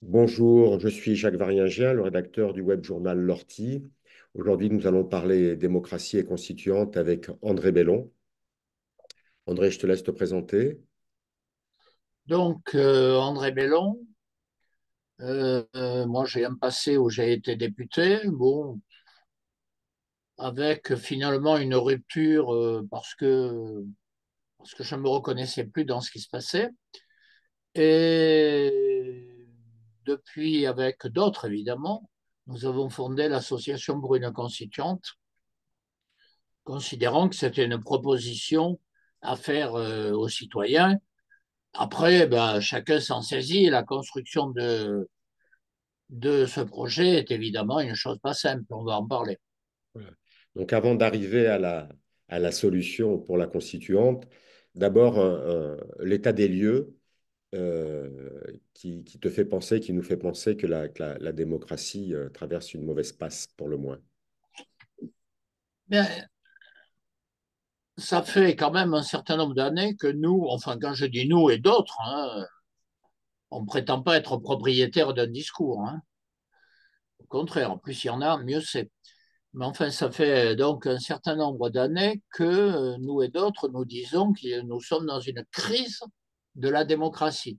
Bonjour, je suis Jacques Variengien, le rédacteur du web journal L'Ortie. Aujourd'hui, nous allons parler démocratie et constituante avec André Bellon. André, je te laisse te présenter. André Bellon, moi j'ai un passé où j'ai été député, bon, avec finalement une rupture parce que je ne me reconnaissais plus dans ce qui se passait. Et depuis, avec d'autres évidemment, nous avons fondé l'association Brune Constituante, considérant que c'était une proposition à faire aux citoyens. Après, ben, chacun s'en saisit. La construction de ce projet est évidemment une chose pas simple, on va en parler. Voilà. Donc, avant d'arriver à la solution pour la constituante, d'abord l'état des lieux qui te fait penser, qui nous fait penser que la démocratie traverse une mauvaise passe pour le moins. Bien, ça fait quand même un certain nombre d'années que nous, enfin quand je dis nous et d'autres, hein, on ne prétend pas être propriétaire d'un discours, hein. Au contraire, en plus il y en a, mieux c'est. Mais enfin, ça fait donc un certain nombre d'années que nous et d'autres, nous disons que nous sommes dans une crise de la démocratie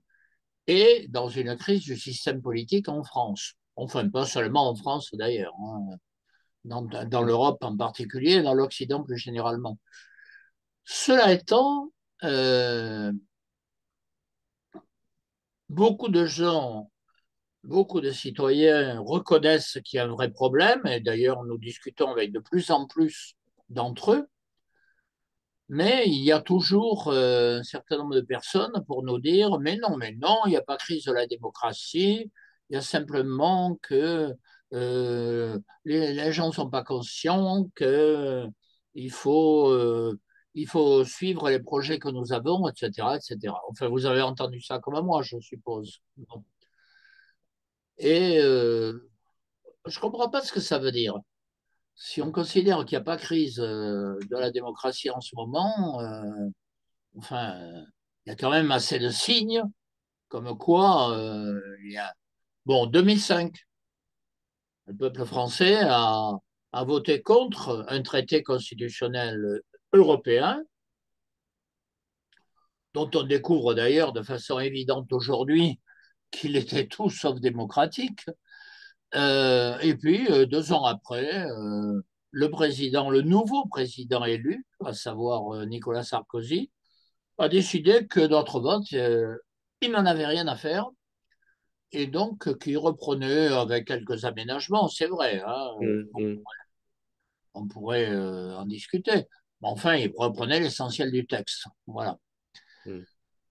et dans une crise du système politique en France. Enfin, pas seulement en France d'ailleurs, hein, dans l'Europe en particulier et dans l'Occident plus généralement. Cela étant, euh, beaucoup de gens, beaucoup de citoyens reconnaissent qu'il y a un vrai problème, et d'ailleurs nous discutons avec de plus en plus d'entre eux, mais il y a toujours un certain nombre de personnes pour nous dire, mais non, il n'y a pas crise de la démocratie, il y a simplement que les gens ne sont pas conscients qu'il faut, il faut suivre les projets que nous avons, etc., etc. Enfin, vous avez entendu ça comme moi, je suppose. Bon. Et je ne comprends pas ce que ça veut dire. Si on considère qu'il n'y a pas crise de la démocratie en ce moment, enfin, il y a quand même assez de signes comme quoi il y a... Bon, 2005, le peuple français a voté contre un traité constitutionnel européen, dont on découvre d'ailleurs de façon évidente aujourd'hui qu'il était tout sauf démocratique. Et puis, 2 ans après, le nouveau président élu, à savoir Nicolas Sarkozy, a décidé que notre vote, il n'en avait rien à faire et donc qui reprenait avec quelques aménagements, c'est vrai, hein, Hum, hum, on pourrait en discuter. Mais enfin, il reprenait l'essentiel du texte. Voilà. hum.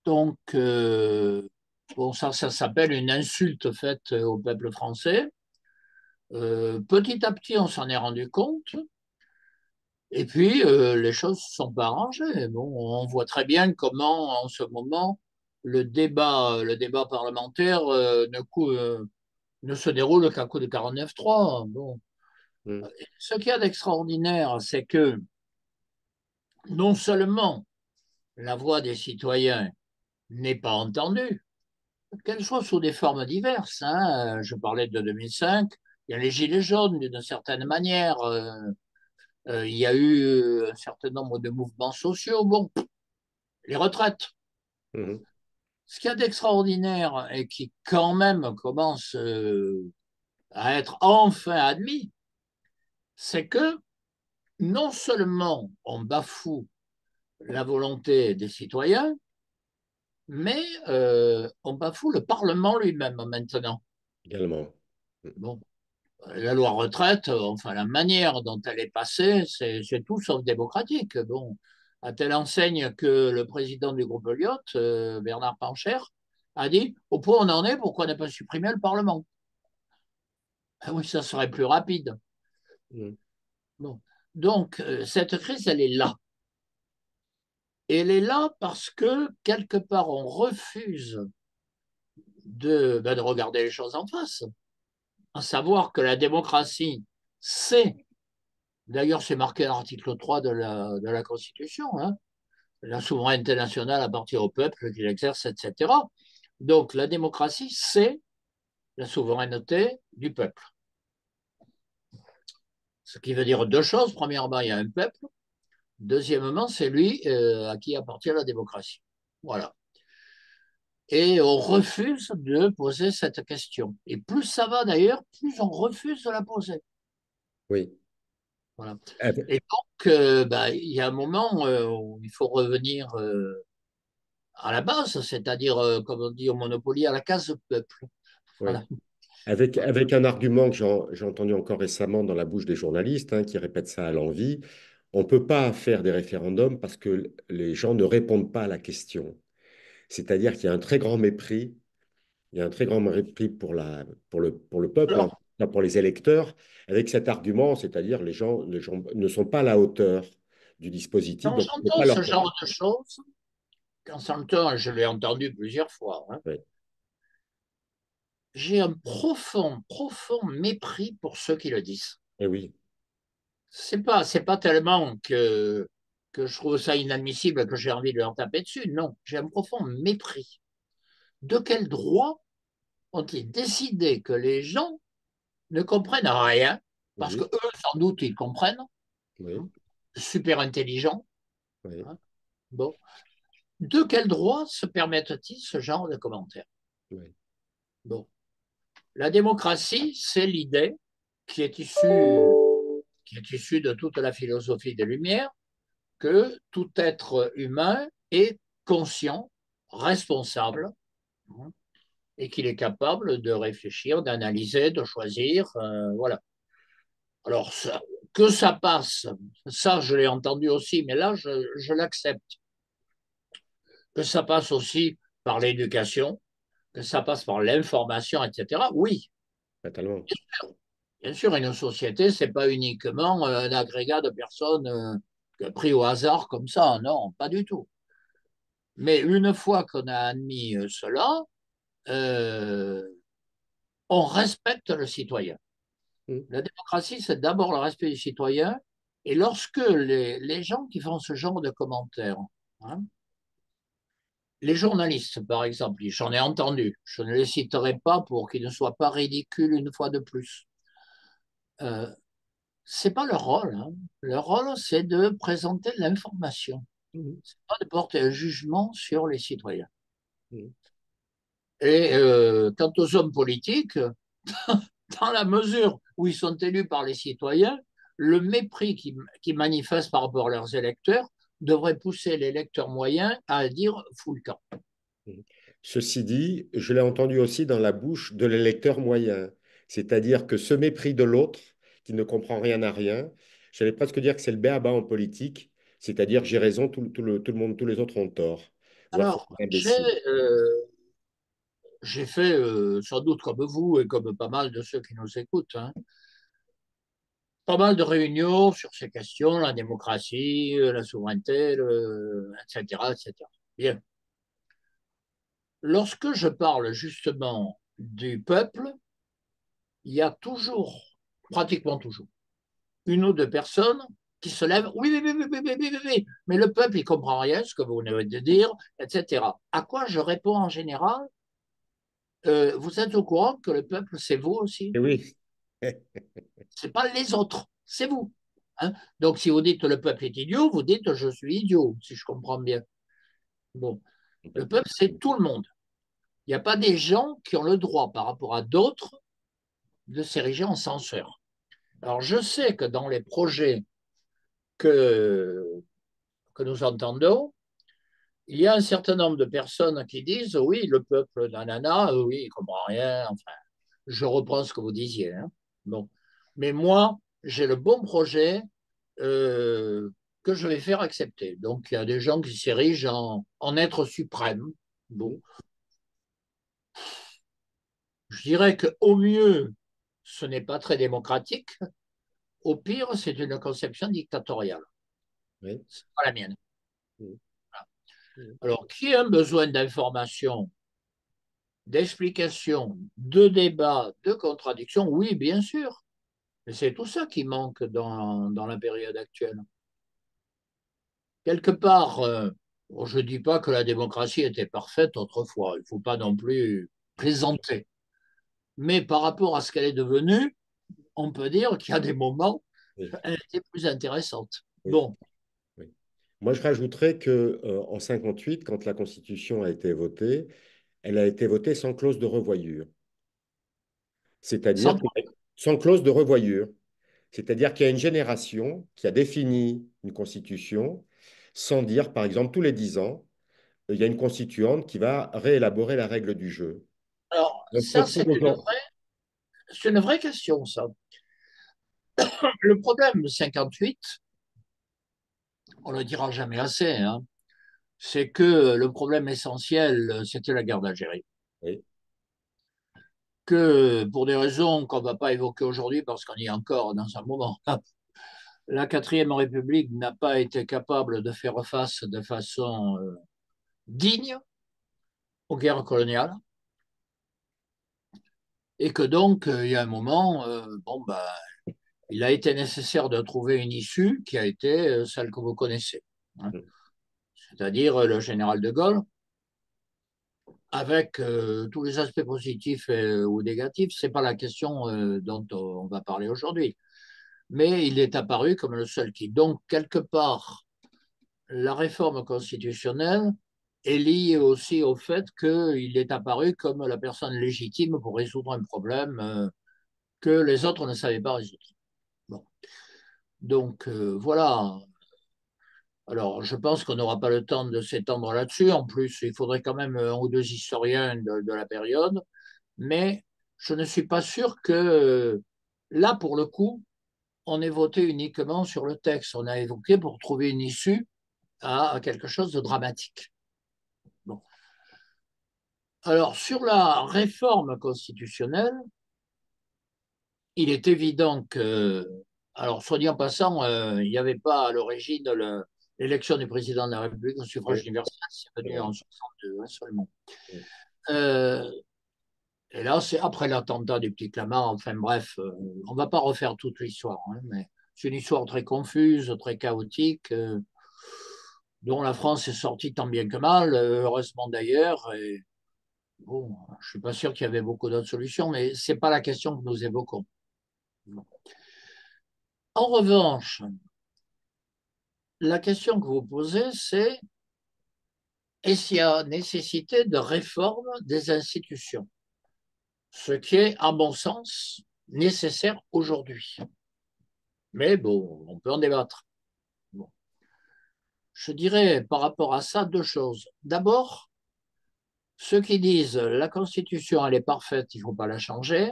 Donc, bon, ça s'appelle une insulte faite au peuple français. Petit à petit, on s'en est rendu compte. Et puis, les choses ne sont pas arrangées. Bon, on voit très bien comment, en ce moment, le débat parlementaire ne se déroule qu'à coup de 49-3. Bon. Hum. Ce qu'il y a d'extraordinaire, c'est que non seulement la voix des citoyens n'est pas entendue, qu'elle soit sous des formes diverses, hein. Je parlais de 2005, il y a les Gilets jaunes d'une certaine manière, il y a eu un certain nombre de mouvements sociaux, bon, les retraites. Mhm. Ce qu'il y a d'extraordinaire et qui quand même commence à être enfin admis, c'est que non seulement on bafoue la volonté des citoyens, mais on bafoue le Parlement lui-même maintenant. Également. Bon, la loi retraite, enfin la manière dont elle est passée, c'est tout sauf démocratique. Bon, à telle enseigne que le président du groupe Elliott, Bernard Pancher, a dit au point où on en est, pourquoi ne pas supprimer le Parlement? Ah oui, ça serait plus rapide. Mhm. Bon. Donc, cette crise, elle est là. Et elle est là parce que, quelque part, on refuse de regarder les choses en face. À savoir que la démocratie, c'est, d'ailleurs c'est marqué à l'article 3 de la Constitution, hein, la souveraineté nationale appartient au peuple qui l'exerce, etc. Donc la démocratie, c'est la souveraineté du peuple. Ce qui veut dire deux choses. Premièrement, il y a un peuple. Deuxièmement, c'est lui à qui appartient la démocratie. Voilà. Et on refuse de poser cette question. Et plus ça va d'ailleurs, plus on refuse de la poser. Oui. Voilà. Avec- Et donc, bah, il y a un moment où il faut revenir à la base, c'est-à-dire, comme on dit au Monopoly, à la case peuple. oui. Voilà. Avec un argument que j'ai entendu encore récemment dans la bouche des journalistes, hein, qui répètent ça à l'envi, on ne peut pas faire des référendums parce que les gens ne répondent pas à la question. C'est-à-dire qu'il y a un très grand mépris, il y a un très grand mépris pour le peuple, hein, Alors, pas pour les électeurs, avec cet argument, c'est-à-dire les gens ne sont pas à la hauteur du dispositif, quand donc on ne peut j'entends pas ce leur... genre de choses, quand j'entends, je l'ai entendu plusieurs fois, hein, Oui, j'ai un profond, profond mépris pour ceux qui le disent. eh oui, C'est pas tellement que je trouve ça inadmissible que j'ai envie de leur taper dessus. Non, j'ai un profond mépris. De quel droit ont-ils décidé que les gens ne comprennent rien, parce que oui, eux, sans doute, ils comprennent, oui, hein, super intelligents. oui, Hein, bon. De quel droit se permettent-ils ce genre de commentaires? oui, Bon. La démocratie, c'est l'idée qui est qui est issue de toute la philosophie des Lumières, que tout être humain est conscient, responsable, hein, et qu'il est capable de réfléchir, d'analyser, de choisir. Voilà. Alors, que ça passe, ça je l'ai entendu aussi, mais là je l'accepte. Que ça passe aussi par l'éducation, que ça passe par l'information, etc. Oui, fatalement. bien sûr, une société, c'est pas uniquement un agrégat de personnes pris au hasard comme ça, non, pas du tout. Mais une fois qu'on a admis cela, euh, on respecte le citoyen. Mm, La démocratie, c'est d'abord le respect du citoyen. Et lorsque les gens qui font ce genre de commentaires, hein, les journalistes, par exemple, j'en ai entendu, je ne les citerai pas pour qu'ils ne soient pas ridicules une fois de plus. Euh, c'est pas leur rôle. Hein. Leur rôle, c'est de présenter l'information. mm, C'est pas de porter un jugement sur les citoyens. mm. Et quant aux hommes politiques, dans la mesure où ils sont élus par les citoyens, le mépris qu'ils manifestent par rapport à leurs électeurs devrait pousser les électeurs moyens à dire full camp. Mhm. Ceci dit, je l'ai entendu aussi dans la bouche de l'électeur moyen, c'est-à-dire que ce mépris de l'autre, qui ne comprend rien à rien, j'allais presque dire que c'est le b.a.-ba en politique, c'est-à-dire j'ai raison, tout le monde, tous les autres ont tort, voire c'est Alors, un imbécile. j'ai fait, sans doute comme vous et comme pas mal de ceux qui nous écoutent, hein, pas mal de réunions sur ces questions, la démocratie, la souveraineté, etc., etc. Bien. Lorsque je parle justement du peuple, il y a toujours, pratiquement toujours, une ou deux personnes qui se lèvent. Oui, oui, oui, oui, oui, oui, oui, oui, oui. Mais le peuple, il comprend rien, ce que vous venez de dire, etc. À quoi je réponds en général, vous êtes au courant que le peuple, c'est vous aussi. Et oui, C'est pas les autres, c'est vous. Hein. Donc, si vous dites que le peuple est idiot, vous dites je suis idiot, si je comprends bien. Bon, le complètement. peuple, c'est tout le monde. Il n'y a pas des gens qui ont le droit, par rapport à d'autres, de s'ériger en censeur. Alors, je sais que dans les projets que, que nous entendons, il y a un certain nombre de personnes qui disent oui, le peuple, nanana, oui, il ne comprend rien. Enfin, je reprends ce que vous disiez. Hein. Bon. Mais moi, j'ai le bon projet euh, que je vais faire accepter. Donc, il y a des gens qui s'érigent en être suprême. Bon. Mhm. Je dirais qu'au mieux, ce n'est pas très démocratique. Au pire, c'est une conception dictatoriale. Oui. Ce n'est pas la mienne. Mhm. Mhm. Alors, qui a un besoin d'information, d'explication, de débat, de contradiction? Oui, bien sûr. Mais c'est tout ça qui manque dans la période actuelle. Quelque part, bon, je ne dis pas que la démocratie était parfaite autrefois. Il ne faut pas non plus plaisanter. mais par rapport à ce qu'elle est devenue, on peut dire qu'il y a des moments Oui, où elle était plus intéressante. oui, Bon, oui. Moi, je rajouterais que en 58, quand la Constitution a été votée, elle a été votée sans clause de revoyure. C'est-à-dire sans que, sans clause de revoyure. C'est-à-dire qu'il y a une génération qui a défini une constitution sans dire, par exemple, tous les 10 ans, il y a une constituante qui va réélaborer la règle du jeu. Alors, On se ça, retrouve aujourd'hui. c'est une vraie question, ça. Le problème de 58, on ne le dira jamais assez, hein, c'est que le problème essentiel, c'était la guerre d'Algérie. Oui, Que pour des raisons qu'on ne va pas évoquer aujourd'hui, parce qu'on y est encore dans un moment, la quatrième République n'a pas été capable de faire face de façon digne aux guerres coloniales, et que donc, il y a un moment, bon, bah, il a été nécessaire de trouver une issue qui a été celle que vous connaissez, hein, c'est-à-dire le général de Gaulle, avec tous les aspects positifs ou négatifs. Ce n'est pas la question dont on va parler aujourd'hui. Mais il est apparu comme le seul qui. Donc, quelque part, la réforme constitutionnelle est liée aussi au fait qu'il est apparu comme la personne légitime pour résoudre un problème que les autres ne savaient pas résoudre. Bon. Donc, voilà. Alors, je pense qu'on n'aura pas le temps de s'étendre là-dessus. En plus, il faudrait quand même un ou deux historiens de la période. Mais je ne suis pas sûr que là, pour le coup, on ait voté uniquement sur le texte. On a évoqué pour trouver une issue à quelque chose de dramatique. Bon. Alors, sur la réforme constitutionnelle, il est évident que, alors, soit dit en passant, il n'y avait pas à l'origine l'élection du président de la République au oui, suffrage universel, c'est c'est venu vrai. en 62 hein, seulement. Oui, Euh, et là, c'est après l'attentat du petit Clamart, enfin bref, on ne va pas refaire toute l'histoire, hein, mais c'est une histoire très confuse, très chaotique, dont la France est sortie tant bien que mal, heureusement d'ailleurs, et bon, je ne suis pas sûr qu'il y avait beaucoup d'autres solutions, mais ce n'est pas la question que nous évoquons. En revanche, la question que vous posez, c'est est-ce qu'il y a nécessité de réforme des institutions? Ce qui est, à mon sens, nécessaire aujourd'hui. Mais bon, on peut en débattre. Bon. Je dirais par rapport à ça deux choses. D'abord, ceux qui disent la Constitution, elle est parfaite, il ne faut pas la changer,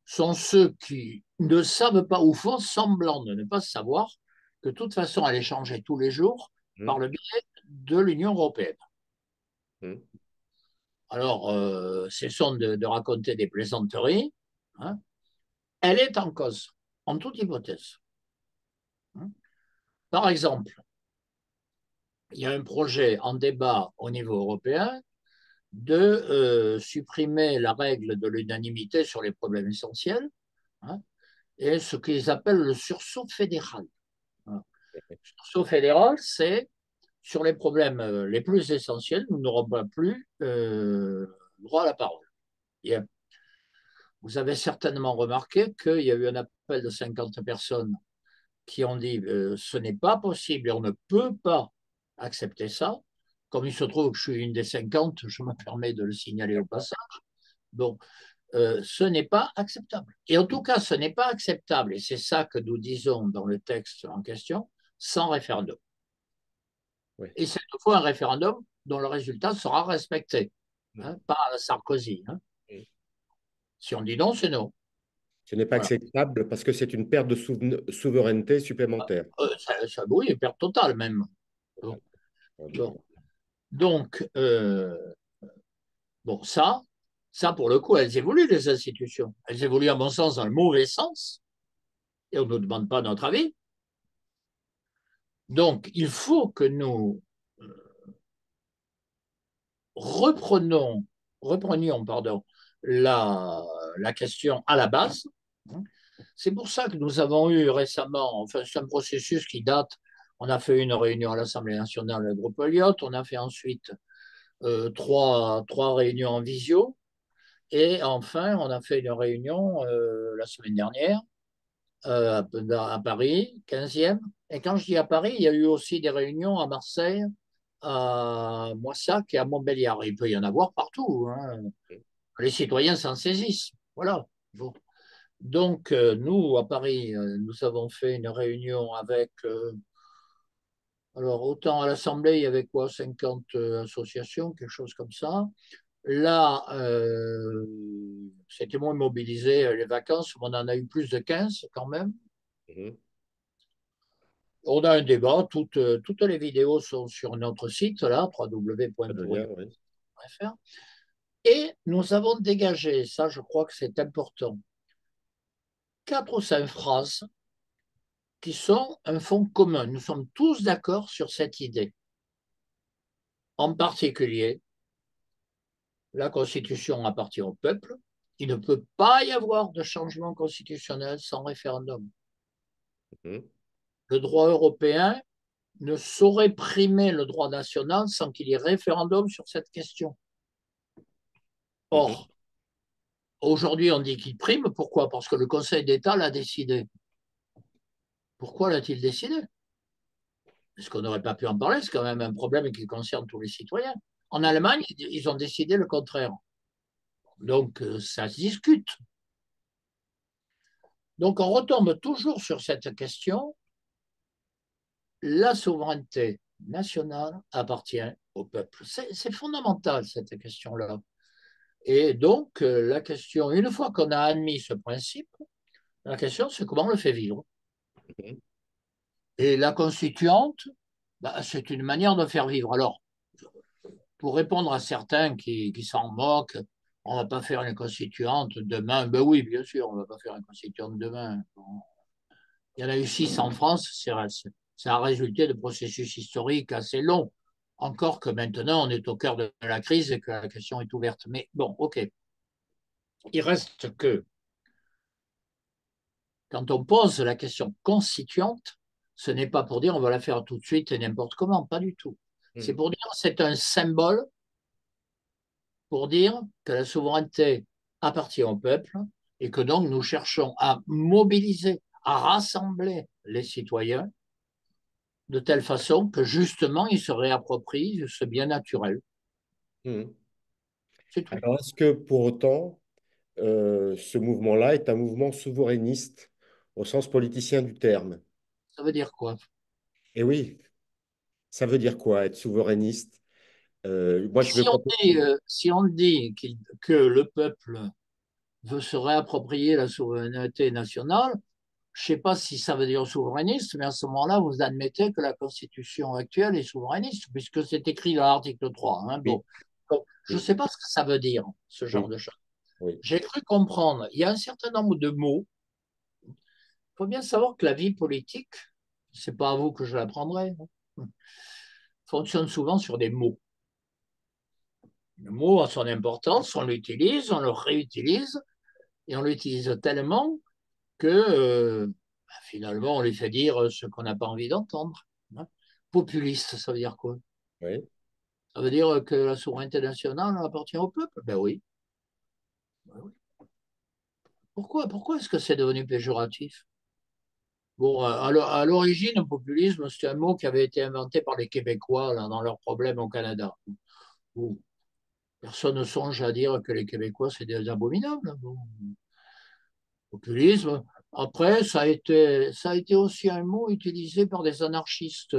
sont ceux qui ne savent pas ou font semblant de ne pas savoir que de toute façon, elle est changée tous les jours par hum, le biais de l'Union européenne. hum, Alors, cessons de raconter des plaisanteries. Hein. Elle est en cause, en toute hypothèse. Hein. Par exemple, il y a un projet en débat au niveau européen de supprimer la règle de l'unanimité sur les problèmes essentiels hein, et ce qu'ils appellent le sursaut fédéral. Voilà. Le sursaut fédéral, c'est sur les problèmes les plus essentiels, nous n'aurons pas plus droit à la parole. Bien. Vous avez certainement remarqué qu'il y a eu un appel de 50 personnes qui ont dit ce n'est pas possible et on ne peut pas accepter ça. Comme il se trouve que je suis une des 50, je me permets de le signaler au passage. Bon, ce n'est pas acceptable. Et en tout cas, ce n'est pas acceptable, et c'est ça que nous disons dans le texte en question, sans référendum. oui, Et cette fois, un référendum dont le résultat sera respecté, hum, hein, pas à Sarkozy. Hein. hum. Si on dit non, c'est non. Ce n'est pas Voilà. acceptable parce que c'est une perte de souveraineté supplémentaire. Ça, oui, perte totale même. Bon. Bon. Donc, bon, ça, pour le coup, elles évoluent, les institutions. Elles évoluent, à mon sens, dans le mauvais sens, et on ne nous demande pas notre avis. Donc, il faut que nous reprenions pardon, la question à la base. C'est pour ça que nous avons eu récemment, enfin, c'est un processus qui date. On a fait une réunion à l'Assemblée nationale, le groupe Elliott. On a fait ensuite trois réunions en visio Et enfin, on a fait une réunion la semaine dernière à Paris, 15e. Et quand je dis à Paris, il y a eu aussi des réunions à Marseille, à Moissac et à Montbéliard. Il peut y en avoir partout, hein. Les citoyens s'en saisissent. Voilà. Bon. Donc, nous, à Paris, nous avons fait une réunion avec, alors autant à l'Assemblée, il y avait quoi, 50 associations, quelque chose comme ça. Là, c'était moins mobilisé les vacances, on en a eu plus de 15 quand même. Mhm. On a un débat, toutes les vidéos sont sur notre site, là, Pas de lien, www.pourrieux.fr. oui. Et nous avons dégagé, ça je crois que c'est important, 4 ou 5 phrases qui sont un fond commun. Nous sommes tous d'accord sur cette idée. En particulier, la Constitution appartient au peuple. Il ne peut pas y avoir de changement constitutionnel sans référendum. Mhm. Le droit européen ne saurait primer le droit national sans qu'il y ait référendum sur cette question. Mhm. Or, aujourd'hui, on dit qu'il prime. Pourquoi? Parce que le Conseil d'État l'a décidé. Pourquoi l'a-t-il décidé? Est-ce qu'on n'aurait pas pu en parler? C'est quand même un problème qui concerne tous les citoyens. En Allemagne, ils ont décidé le contraire. Donc, ça se discute. Donc, on retombe toujours sur cette question. La souveraineté nationale appartient au peuple. C'est fondamental, cette question-là. Et donc, la question, une fois qu'on a admis ce principe, la question, c'est comment on le fait vivre. Mhm. Et la constituante, bah, c'est une manière de faire vivre. Alors, pour répondre à certains qui s'en moquent, on ne va pas faire une constituante demain. Ben oui, bien sûr, on ne va pas faire une constituante demain. Il y en a eu 6 en France, ça a résulté de processus historiques assez longs. Encore que maintenant, on est au cœur de la crise et que la question est ouverte. Mais bon, OK. Il reste que quand on pose la question constituante, ce n'est pas pour dire on va la faire tout de suite et n'importe comment, pas du tout. C'est Mhm. pour dire c'est un symbole pour dire que la souveraineté appartient au peuple et que donc nous cherchons à mobiliser, à rassembler les citoyens de telle façon que justement ils se réapproprient ce bien naturel. Mhm. C'est tout. Alors, est-ce que pour autant, ce mouvement-là est un mouvement souverainiste au sens politicien du terme? Ça veut dire quoi? Et oui, ça veut dire quoi, être souverainiste? Moi, je veux pas. Si on dit que le peuple veut se réapproprier la souveraineté nationale, je ne sais pas si ça veut dire souverainiste, mais à ce moment-là, vous admettez que la Constitution actuelle est souverainiste, puisque c'est écrit dans l'article 3. Hein. Oui, Bon. Donc, je ne oui, sais pas ce que ça veut dire, ce genre oui, de choses. oui. J'ai cru comprendre, il y a un certain nombre de mots. Il faut bien savoir que la vie politique, ce n'est pas à vous que je l'apprendrai, hein, fonctionne souvent sur des mots. Le mot a son importance, on l'utilise, on le réutilise, et on l'utilise tellement que finalement, on lui fait dire ce qu'on n'a pas envie d'entendre. Hein. Populiste, ça veut dire quoi? Oui. Ça veut dire que la souveraineté nationale appartient au peuple? Ben oui. Ben oui. Pourquoi est-ce que c'est devenu péjoratif? Bon, à l'origine, le populisme, c'est un mot qui avait été inventé par les Québécois là, dans leurs problèmes au Canada. Bon, personne ne songe à dire que les Québécois, c'est des abominables. Bon, populisme. Après, ça a été aussi un mot utilisé par des anarchistes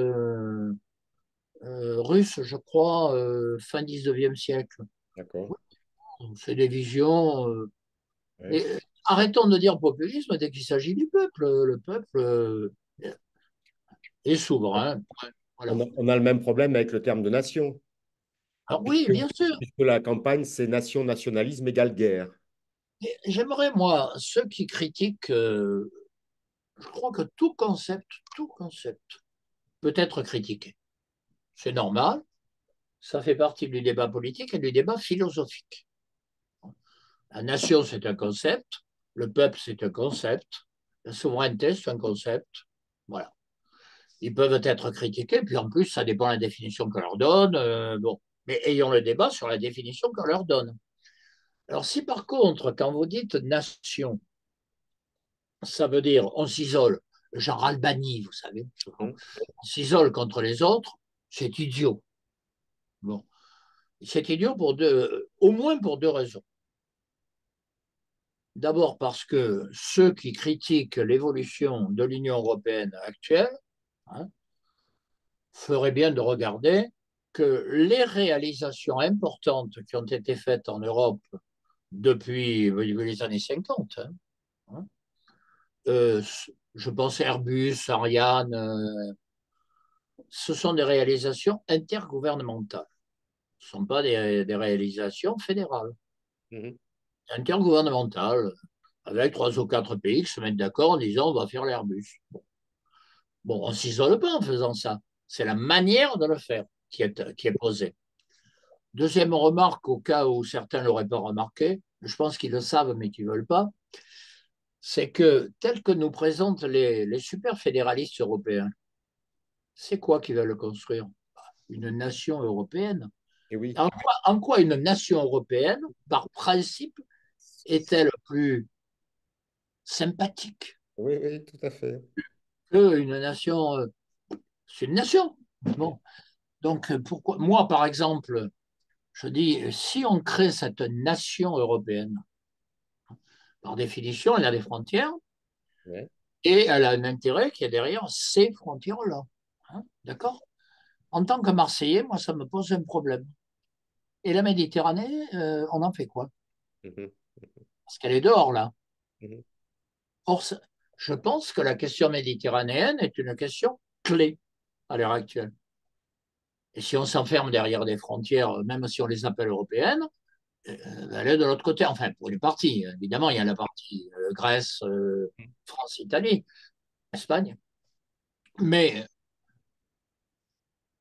russes, je crois, fin 19e siècle. D'accord. C'est des visions. Ouais. Et arrêtons de dire populisme dès qu'il s'agit du peuple. Le peuple est souverain. Voilà. On a le même problème avec le terme de nation, Alors oui, puisque, bien sûr. puisque la campagne, c'est nation, nationalisme égale guerre. J'aimerais, moi, ceux qui critiquent, je crois que tout concept peut être critiqué. C'est normal. Ça fait partie du débat politique et du débat philosophique. La nation, c'est un concept. Le peuple, c'est un concept. La souveraineté, c'est un concept. Voilà. Ils peuvent être critiqués, puis en plus, ça dépend de la définition qu'on leur donne. Bon. Mais ayons le débat sur la définition qu'on leur donne. Alors si par contre, quand vous dites nation, ça veut dire on s'isole, genre Albanie, vous savez, Mhm, on s'isole contre les autres, c'est idiot. Bon, c'est idiot pour au moins pour deux raisons. D'abord parce que ceux qui critiquent l'évolution de l'Union européenne actuelle, hein, feraient bien de regarder que les réalisations importantes qui ont été faites en Europe depuis les années 50, hein, euh, je pense Airbus, Ariane, ce sont des réalisations intergouvernementales. Ce ne sont pas des réalisations fédérales, mhm, intergouvernementales, avec trois ou quatre pays qui se mettent d'accord en disant on va faire l'Airbus. Bon, on ne s'isole pas en faisant ça. C'est la manière de le faire qui est posée. Deuxième remarque, au cas où certains ne l'auraient pas remarqué, je pense qu'ils le savent mais qu'ils ne veulent pas, c'est que tel que nous présentent les super fédéralistes européens, c'est quoi qu'ils veulent construire? Une nation européenne. et oui, En quoi une nation européenne, par principe, est-elle plus sympathique oui, oui, tout à fait. qu'une nation? C'est une nation. Bon. Donc, pourquoi moi, par exemple, je dis, si on crée cette nation européenne, par définition, elle a des frontières Ouais. et elle a un intérêt qui est derrière ces frontières-là. Hein, d'accord? En tant que Marseillais, moi, ça me pose un problème. Et la Méditerranée, on en fait quoi? Mhm, Parce qu'elle est dehors, là. mhm. Or, je pense que la question méditerranéenne est une question clé à l'heure actuelle. Et si on s'enferme derrière des frontières, même si on les appelle européennes, elle est de l'autre côté. Enfin, pour les parties. Évidemment, il y a la partie Grèce, France, Italie, Espagne. Mais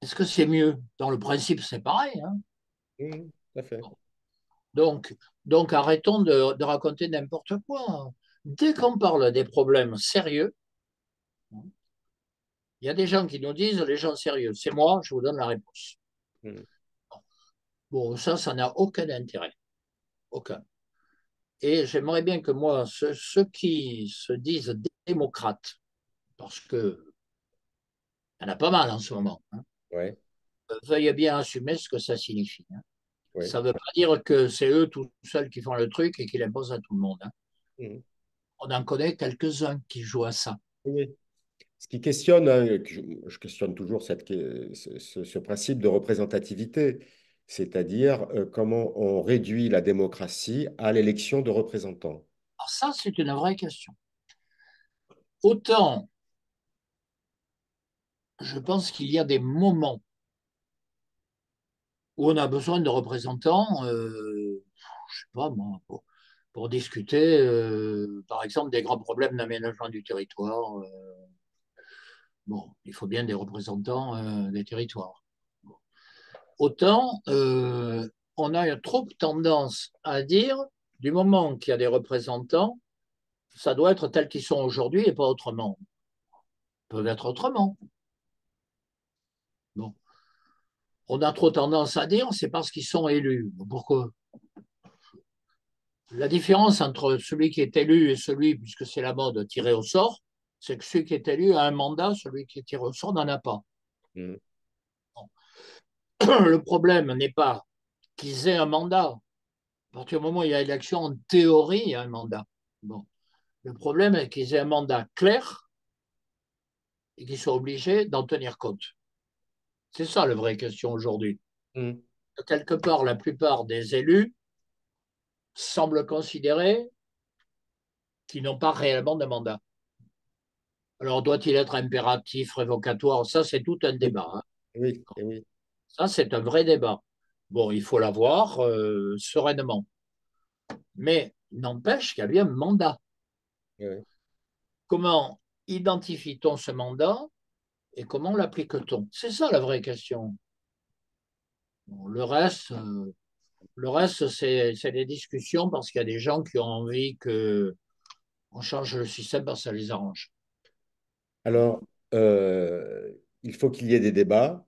est-ce que c'est mieux? Dans le principe, c'est pareil. Hein. Mhm, tout à fait. Donc, donc, arrêtons de raconter n'importe quoi. Dès qu'on parle des problèmes sérieux, il y a des gens qui nous disent les gens sérieux. C'est moi, je vous donne la réponse. Mhm, Bon, ça n'a aucun intérêt. Aucun. Et j'aimerais bien que moi, ceux qui se disent démocrates, parce qu'il y en a pas mal en ce moment, hein, ouais, veuillent bien assumer ce que ça signifie. Hein. ouais. Ça ne veut pas dire que c'est eux tout seuls qui font le truc et qui l'imposent à tout le monde. Hein. Mhm, On en connaît quelques-uns qui jouent à ça. oui. Ce qui questionne, hein, que je questionne toujours ce principe de représentativité, c'est-à-dire comment on réduit la démocratie à l'élection de représentants. Alors ça, c'est une vraie question. Autant, je pense qu'il y a des moments où on a besoin de représentants, je sais pas moi, pour discuter, par exemple, des grands problèmes d'aménagement du territoire. Bon, il faut bien des représentants des territoires. Bon. Autant, on a trop tendance à dire, du moment qu'il y a des représentants, ça doit être tels qu'ils sont aujourd'hui et pas autrement. Ils peuvent être autrement. Bon. On a trop tendance à dire, c'est parce qu'ils sont élus. Pourquoi? La différence entre celui qui est élu et celui, puisque c'est la mode, tiré au sort, c'est que celui qui est élu a un mandat, celui qui est tiré au sort n'en a pas. Mhm, Le problème n'est pas qu'ils aient un mandat. À partir du moment où il y a élection, en théorie, il y a un mandat. Bon. Le problème est qu'ils aient un mandat clair et qu'ils soient obligés d'en tenir compte. C'est ça la vraie question aujourd'hui. mhm. Quelque part, la plupart des élus semblent considérer qu'ils n'ont pas réellement de mandat. Alors, doit-il être impératif, révocatoire? Ça, c'est tout un Oui, débat. Hein. oui, et oui. Ça, c'est un vrai débat. Bon, il faut l'avoir sereinement. Mais n'empêche qu'il y a bien un mandat. Oui. Comment identifie-t-on ce mandat et comment l'applique-t-on? C'est ça la vraie question. Bon, le reste c'est des discussions parce qu'il y a des gens qui ont envie qu'on change le système parce que ça les arrange. Alors, il faut qu'il y ait des débats.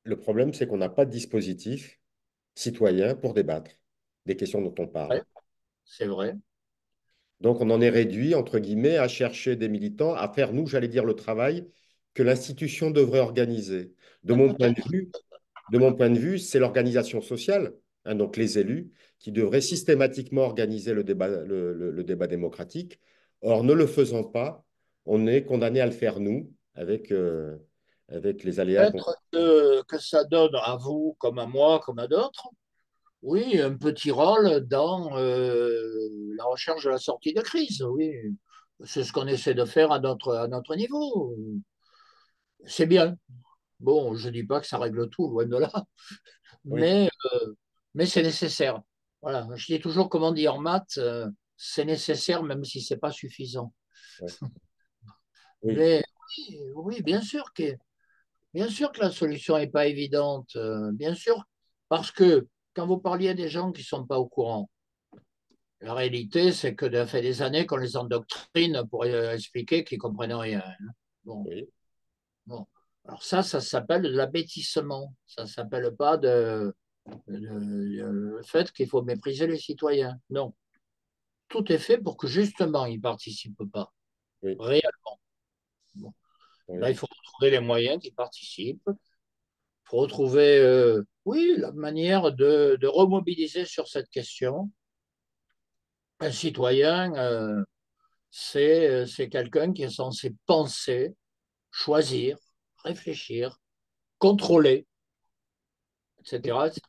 Le problème, c'est qu'on n'a pas de dispositif citoyen pour débattre. des questions dont on parle. Ouais, c'est vrai. Donc, on en est réduit, entre guillemets, à chercher des militants, à faire, nous, j'allais dire, le travail que l'institution devrait organiser. De mon point de Peut-être. vue, de mon point de vue, c'est l'organisation sociale, hein, donc les élus, qui devraient systématiquement organiser le débat démocratique. Or, ne le faisant pas, on est condamné à le faire nous, avec les aléas qu'on... Peut-être que ça donne à vous, comme à moi, comme à d'autres, oui, un petit rôle dans la recherche de la sortie de crise. Oui, c'est ce qu'on essaie de faire à notre niveau. C'est bien. Bon, je ne dis pas que ça règle tout, loin de là, Oui, mais, mais c'est nécessaire. Voilà, je dis toujours, comme on dit en maths, c'est nécessaire même si ce n'est pas suffisant. ouais, oui, Mais oui, oui, bien sûr que la solution n'est pas évidente, bien sûr, parce que quand vous parliez des gens qui ne sont pas au courant, la réalité, c'est que ça fait des années qu'on les endoctrine pour expliquer qu'ils ne comprennent rien, hein. Bon, oui, bon. Alors ça s'appelle de l'abêtissement. Ça ne s'appelle pas le fait qu'il faut mépriser les citoyens. Non. Tout est fait pour que justement ils ne participent pas oui, réellement. Bon. Là, oui, il faut retrouver les moyens qu'ils participent. Il faut retrouver, oui, la manière de remobiliser sur cette question. Un citoyen, c'est quelqu'un qui est censé penser, choisir, réfléchir, contrôler, etc., etc.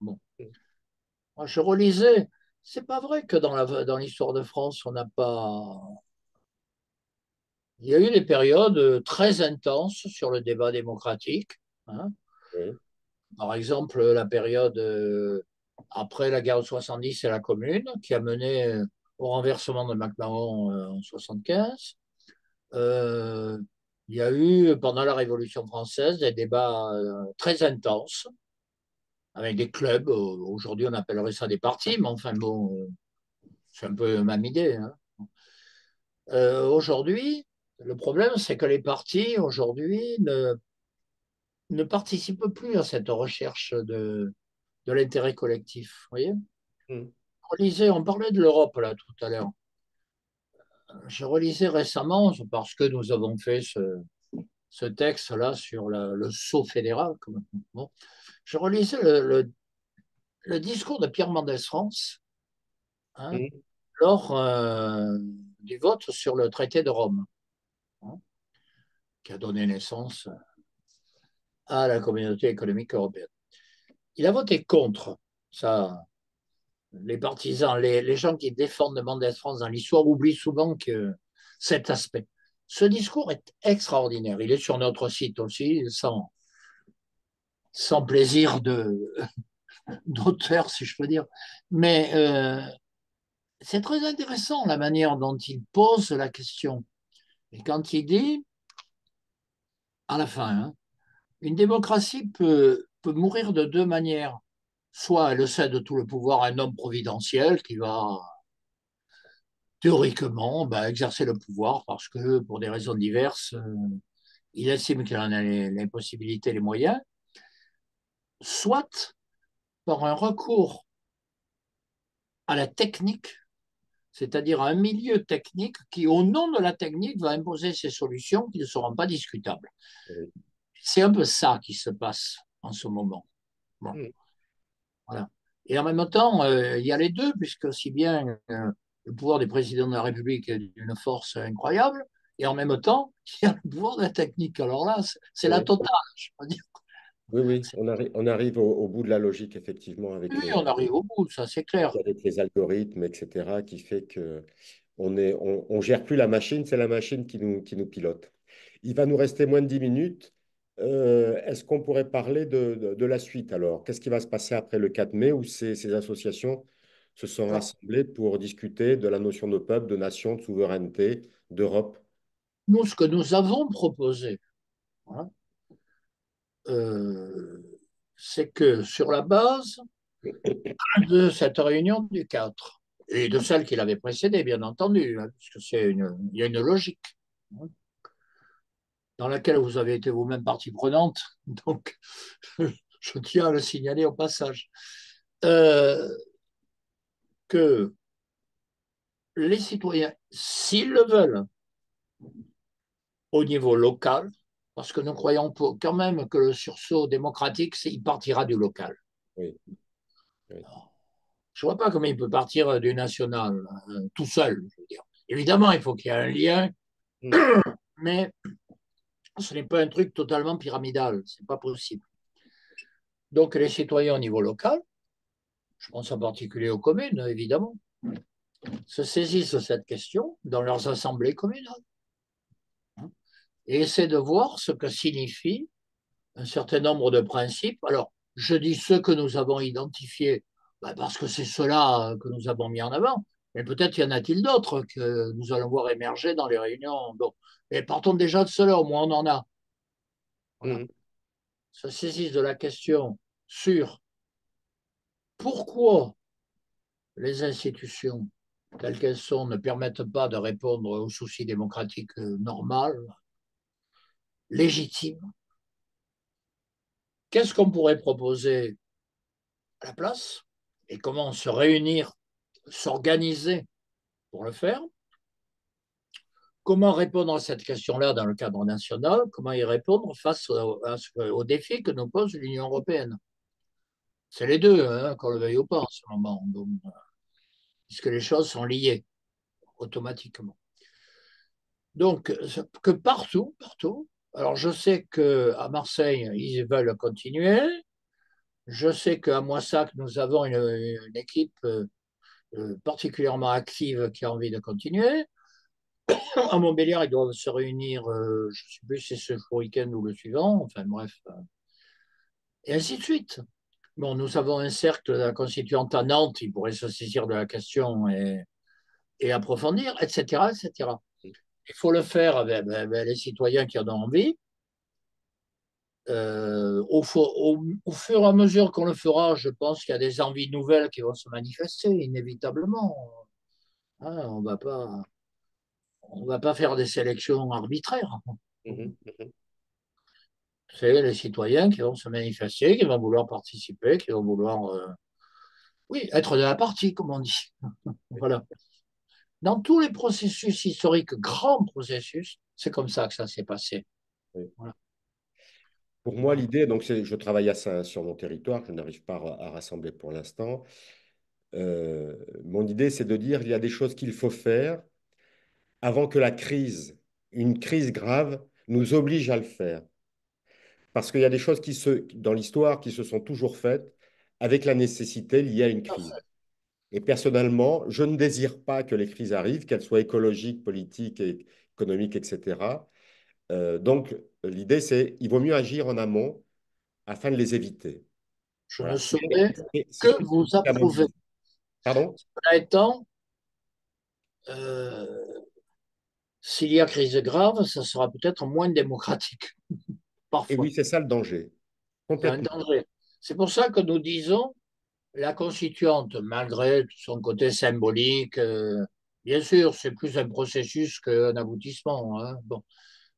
Bon. Moi, je relisais, c'est pas vrai que dans l'histoire de France, on n'a pas. Il y a eu des périodes très intenses sur le débat démocratique, hein. oui, Par exemple, la période après la guerre de 70 et la Commune, qui a mené au renversement de MacMahon en 75. Euh, il y a eu, pendant la Révolution française, des débats très intenses avec des clubs. Aujourd'hui, on appellerait ça des partis, mais enfin bon, c'est un peu ma idée, hein. Aujourd'hui, le problème, c'est que les partis, aujourd'hui, ne participent plus à cette recherche de l'intérêt collectif. Vous voyez, mm, on parlait de l'Europe là tout à l'heure. Je relisais récemment, parce que nous avons fait ce texte-là sur le sceau fédéral. Bon, je relisais le discours de Pierre Mendès France, hein, mm, lors du vote sur le traité de Rome, hein, qui a donné naissance à la communauté économique européenne. Il a voté contre ça. Les partisans, les gens qui défendent Mendès France dans l'histoire oublient souvent que cet aspect. Ce discours est extraordinaire. Il est sur notre site aussi, sans plaisir d'auteur, si je peux dire. Mais c'est très intéressant la manière dont il pose la question. Et quand il dit, à la fin, hein, une démocratie peut mourir de deux manières. Soit elle cède tout le pouvoir à un homme providentiel qui va théoriquement exercer le pouvoir parce que pour des raisons diverses, il estime qu'il en a les possibilités, les moyens, soit par un recours à la technique, c'est-à-dire à un milieu technique qui, au nom de la technique, va imposer ses solutions qui ne seront pas discutables. oui, C'est un peu ça qui se passe en ce moment. Bon, mm, voilà. Et en même temps, il y a les deux, puisque aussi bien le pouvoir du président de la République est d'une force incroyable, et en même temps, il y a le pouvoir de la technique. Alors là, c'est la oui. totale, je peux dire. Oui, oui, on arrive au bout de la logique, effectivement, Oui, on arrive au bout, ça c'est clair. avec les algorithmes, etc., qui fait que on gère plus la machine, c'est la machine qui nous pilote. Il va nous rester moins de 10 minutes. Est-ce qu'on pourrait parler de la suite alors? Qu'est-ce qui va se passer après le 4 mai où ces associations se sont Alors, rassemblées pour discuter de la notion de peuple, de nation, de souveraineté, d'Europe? nous, ce que nous avons proposé, hein, euh, c'est que sur la base de cette réunion du 4 et de celle qui l'avait précédée, bien entendu, hein, parce que il y a une logique, hein, dans laquelle vous avez été vous-même partie prenante, donc je tiens à le signaler au passage. Euh, que les citoyens, s'ils le veulent, au niveau local, parce que nous croyons quand même que le sursaut démocratique, il partira du local. Oui, oui. Je ne vois pas comment il peut partir du national tout seul, je veux dire. Évidemment, il faut qu'il y ait un lien, Mm, mais ce n'est pas un truc totalement pyramidal, ce n'est pas possible. Donc les citoyens au niveau local, je pense en particulier aux communes, évidemment, se saisissent de cette question dans leurs assemblées communales et essaient de voir ce que signifie un certain nombre de principes. Alors, je dis ceux que nous avons identifiés, parce que c'est ceux-là que nous avons mis en avant, mais peut-être y en a-t-il d'autres que nous allons voir émerger dans les réunions. Bon, et partons déjà de ceux-là, au moins on en a. Voilà. mm, Se saisissent de la question sur pourquoi les institutions telles qu'elles sont ne permettent pas de répondre aux soucis démocratiques normaux, légitimes. Qu'est-ce qu'on pourrait proposer à la place et comment se réunir, s'organiser pour le faire? Comment répondre à cette question-là dans le cadre national? Comment y répondre face aux défis que nous pose l'Union européenne? C'est les deux, hein, qu'on le veuille ou pas en ce moment, donc, puisque les choses sont liées automatiquement. Donc, que partout, alors je sais qu'à Marseille, ils veulent continuer. Je sais qu'à Moissac, nous avons une équipe particulièrement active qui a envie de continuer. À Montbéliard, ils doivent se réunir, je ne sais plus si c'est ce week-end ou le suivant, enfin bref, et ainsi de suite. Bon, nous avons un cercle de la constituante à Nantes, il pourrait se saisir de la question et approfondir, etc., etc. Il faut le faire avec les citoyens qui en ont envie. Au fur et à mesure qu'on le fera, je pense qu'il y a des envies nouvelles qui vont se manifester, inévitablement. Hein, on va pas faire des sélections arbitraires. mhm, mhm, C'est les citoyens qui vont se manifester, qui vont vouloir participer, qui vont vouloir, oui, être de la partie, comme on dit. Voilà. Dans tous les processus historiques, grands processus, c'est comme ça que ça s'est passé. oui. Voilà. Pour moi, l'idée, donc, c'est, je travaille à ça sur mon territoire, je n'arrive pas à rassembler pour l'instant. Mon idée, c'est de dire il y a des choses qu'il faut faire avant que la crise, une crise grave, nous oblige à le faire. Parce qu'il y a des choses dans l'histoire qui se sont toujours faites avec la nécessité liée à une crise. Et personnellement, je ne désire pas que les crises arrivent, qu'elles soient écologiques, politiques, économiques, etc. Donc, l'idée, c'est il vaut mieux agir en amont afin de les éviter. Je ne Voilà. saurais C'est ce que que vous à mon approuvez. avis. Pardon? Cela étant, euh, s'il y a crise grave, ça sera peut-être moins démocratique, Et oui, parfois. c'est ça le danger. C'est un Complètement. danger. C'est pour ça que nous disons la constituante, malgré son côté symbolique, bien sûr, c'est plus un processus qu'un aboutissement. Hein, bon.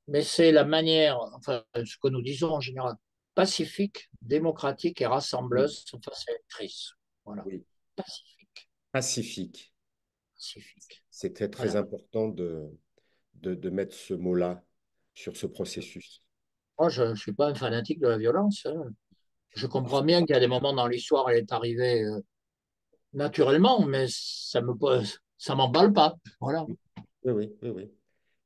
Mais c'est la manière, enfin, ce que nous disons en général, pacifique, démocratique et Oui, rassembleuse face à une crise. Voilà. oui. Pacifique, Pacifique. pacifique. C'était très Voilà. important de mettre ce mot-là sur ce processus. Moi, je ne suis pas un fanatique de la violence. Hein. Je comprends bien qu'il y a des moments dans l'histoire, elle est arrivée naturellement, mais ça m'emballe pas. Voilà. Oui, oui, oui, oui.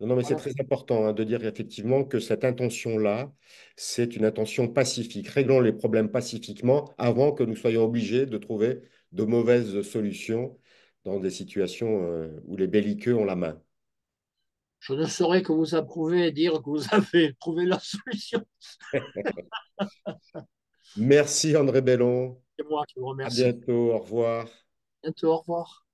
Non, non, mais c'est Voilà. très important hein, de dire effectivement que cette intention-là, c'est une intention pacifique. Réglons les problèmes pacifiquement avant que nous soyons obligés de trouver de mauvaises solutions dans des situations où les belliqueux ont la main. Je ne saurais que vous approuver et dire que vous avez trouvé la solution. Merci André Bellon. C'est moi qui vous À remercie. bientôt. Au revoir. À bientôt, au revoir.